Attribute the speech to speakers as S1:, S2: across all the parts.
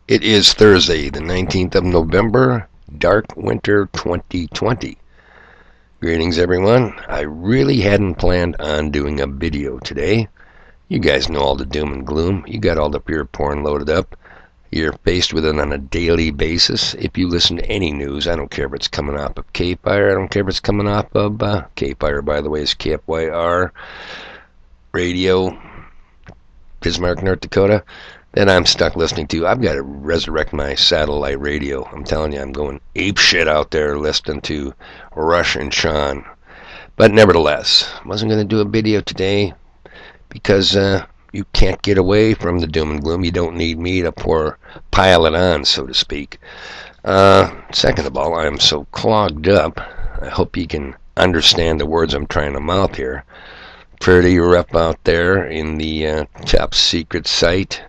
S1: It is Thursday, the 19th of November, Dark Winter 2020. Greetings, everyone. I really hadn't planned on doing a video today. You guys know all the doom and gloom. You got all the pure porn loaded up. You're faced with it on a daily basis. If you listen to any news, I don't care if it's coming off of K-Fire. I don't care if it's coming off of K-Fire, by the way, is KFYR Radio, Bismarck, North Dakota. That I'm stuck listening to. I've got to resurrect my satellite radio. I'm telling you, I'm going ape shit out there listening to Rush and Sean. But nevertheless, I wasn't going to do a video today because you can't get away from the doom and gloom. You don't need me to pile it on, so to speak. Second of all, I'm so clogged up. I hope you can understand the words I'm trying to mouth here. Pretty rough out there in the top secret site,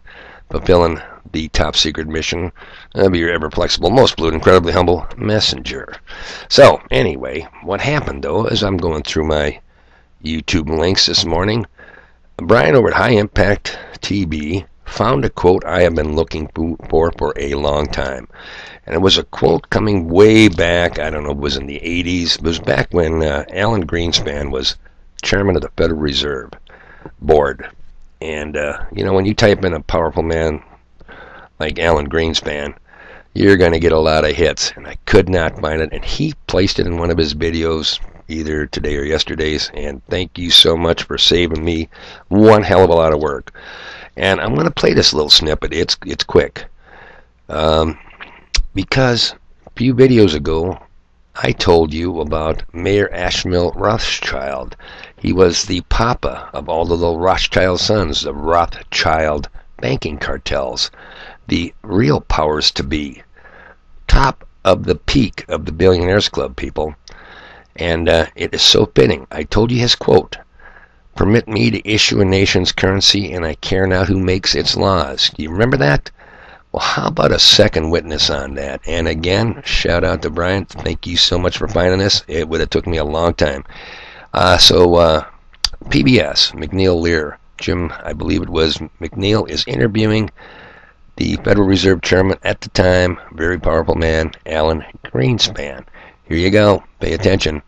S1: fulfilling the top secret mission. I'll be your ever flexible, most fluid, incredibly humble messenger. So, anyway, what happened though, as I'm going through my YouTube links this morning, Brian over at High Impact TV found a quote I have been looking for a long time. And it was a quote coming way back, I don't know, it was in the 80s. It was back when Alan Greenspan was chairman of the Federal Reserve Board. And, when you type in a powerful man like Alan Greenspan, you're going to get a lot of hits. And I could not find it. And he placed it in one of his videos, either today or yesterday's. And thank you so much for saving me one hell of a lot of work. And I'm going to play this little snippet. It's quick. Because a few videos ago, I told you about Mayor Ashmil Rothschild. He was the papa of all the little Rothschild sons, the Rothschild banking cartels, the real powers to be, top of the peak of the Billionaires Club, people. And it is so fitting. I told you his quote, "Permit me to issue a nation's currency, and I care not who makes its laws." Do you remember that? Well, how about a second witness on that? And again, shout out to Brian. Thank you so much for finding this. It would have took me a long time. PBS, McNeil Lear, Jim, I believe it was McNeil, is interviewing the Federal Reserve Chairman at the time, very powerful man, Alan Greenspan. Here you go. Pay attention.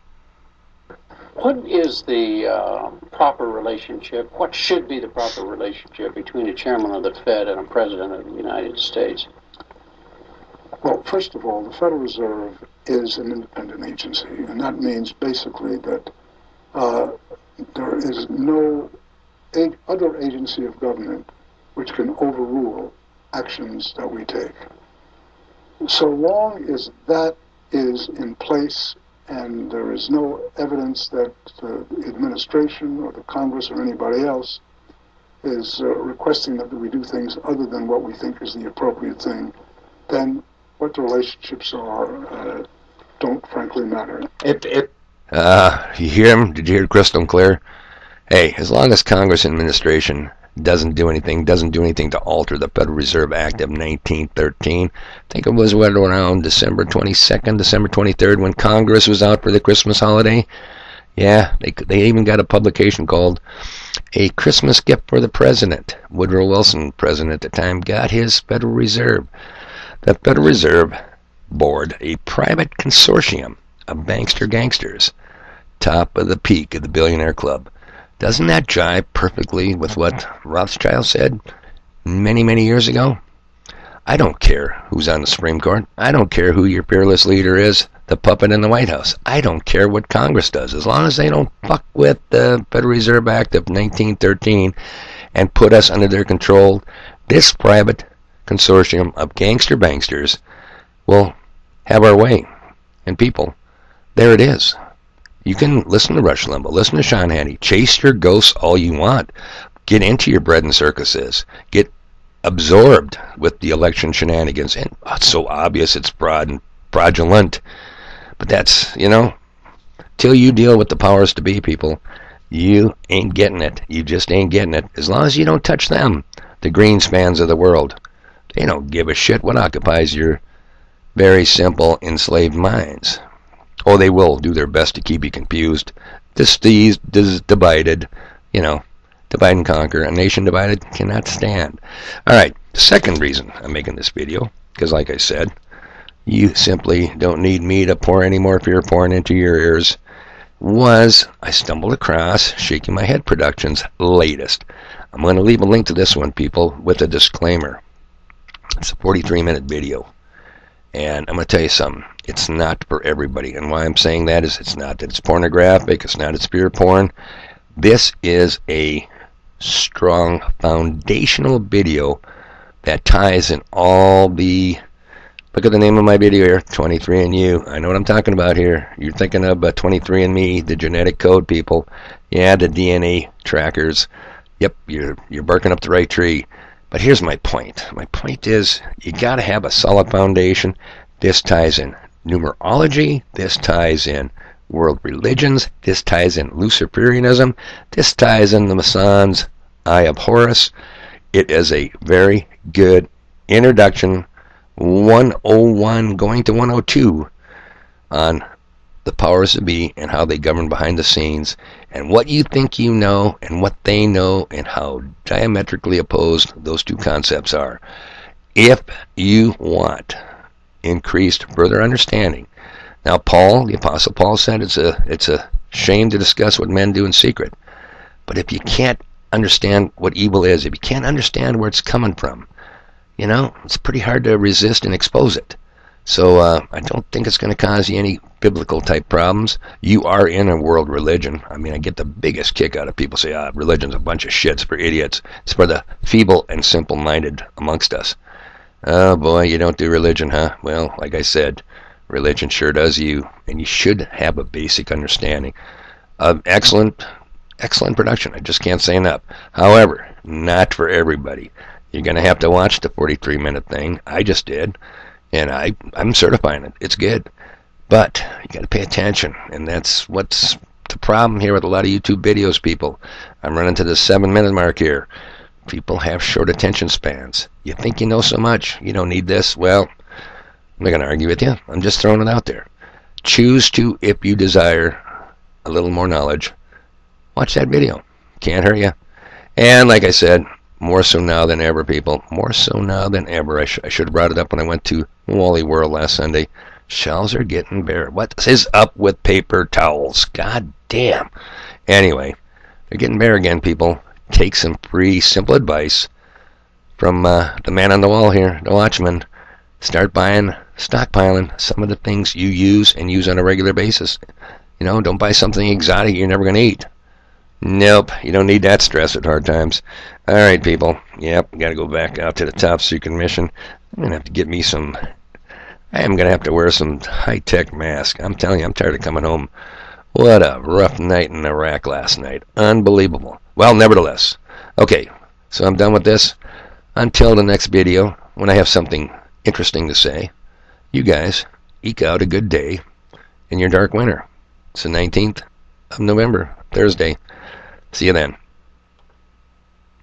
S2: What is the proper relationship, what should be the proper relationship between a chairman of the Fed and a president of the United States?
S3: Well, first of all, the Federal Reserve is an independent agency, and that means basically that there is no other agency of government which can overrule actions that we take. So long as that is in place and there is no evidence that the administration or the Congress or anybody else is requesting that we do things other than what we think is the appropriate thing, then what the relationships are don't frankly matter.
S1: You hear him? Did you hear crystal clear? Hey, as long as Congress administration doesn't do anything to alter the Federal Reserve Act of 1913. I think it was around December 22nd, December 23rd, when Congress was out for the Christmas holiday. Yeah, they even got a publication called A Christmas Gift for the President. Woodrow Wilson, president at the time, got his Federal Reserve. The Federal Reserve Board, a private consortium of bankster gangsters, top of the peak of the Billionaire Club. Doesn't that jive perfectly with what Rothschild said many, many years ago? I don't care who's on the Supreme Court. I don't care who your fearless leader is, the puppet in the White House. I don't care what Congress does. As long as they don't fuck with the Federal Reserve Act of 1913 and put us under their control, this private consortium of gangster banksters will have our way. And people, there it is. You can listen to Rush Limbaugh, listen to Sean Hannity, chase your ghosts all you want. Get into your bread and circuses. Get absorbed with the election shenanigans. And it's so obvious it's fraud and fraudulent. But that's, till you deal with the powers to be, people, you ain't getting it. You just ain't getting it. As long as you don't touch them, the Greenspans of the world. They don't give a shit what occupies your very simple enslaved minds. Oh, they will do their best to keep you confused, divided, divide and conquer. A nation divided cannot stand. All right, The second reason I'm making this video, because like I said, you simply don't need me to pour any more fear porn into your ears, was I stumbled across Shaking My Head Productions' latest. I'm going to leave a link to this one, people, with a disclaimer. It's a 43-minute video. And I'm going to tell you something. It's not for everybody. And why I'm saying that is it's not that it's pornographic. It's not it's fear porn. This is a strong foundational video that ties in all the... Look at the name of my video here, 23andYou. I know what I'm talking about here. You're thinking of 23andMe, the genetic code, people. Yeah, the DNA trackers. Yep, you're barking up the right tree. But here's my point. My point is you got to have a solid foundation. This ties in numerology. This ties in world religions. This ties in Luciferianism. This ties in the Masons' Eye of Horus. It is a very good introduction, 101 going to 102, on the powers that be and how they govern behind the scenes and what you think you know and what they know and how diametrically opposed those two concepts are. If you want increased further understanding. Now Paul, the Apostle Paul, said it's a shame to discuss what men do in secret. But if you can't understand what evil is, if you can't understand where it's coming from, you know, it's pretty hard to resist and expose it. So I don't think it's going to cause you any biblical type problems. You are in a world religion. I mean, I get the biggest kick out of people say, religion's a bunch of shit. It's for idiots. It's for the feeble and simple-minded amongst us. Oh boy, you don't do religion, huh? Well, like I said, religion sure does you, and you should have a basic understanding of excellent production. I just can't say enough. However, not for everybody. You're going to have to watch the 43-minute thing. I just did, and I'm certifying it. It's good, but you got to pay attention, and that's what's the problem here with a lot of YouTube videos, people. I'm running to the 7-minute mark here. People have short attention spans. You think you know so much. You don't need this. Well, I'm not going to argue with you. I'm just throwing it out there. Choose to, if you desire a little more knowledge, watch that video. Can't hurt you. And like I said, more so now than ever, people. More so now than ever. I should have brought it up when I went to Wally World last Sunday. Shelves are getting bare. What is up with paper towels? God damn. Anyway, they're getting bare again, people. Take some free, simple advice from the man on the wall here, the Watchman. Start buying, stockpiling some of the things you use and use on a regular basis. You know, don't buy something exotic you're never going to eat. Nope, you don't need that stress at hard times. All right, people. Yep, got to go back out to the top secret mission. I'm going to have to get me some... I am going to have to wear some high-tech mask. I'm telling you, I'm tired of coming home. What a rough night in Iraq last night. Unbelievable. Well, nevertheless. Okay, so I'm done with this. Until the next video, when I have something interesting to say, you guys eke out a good day in your dark winter. It's the 19th of November, Thursday. See you then.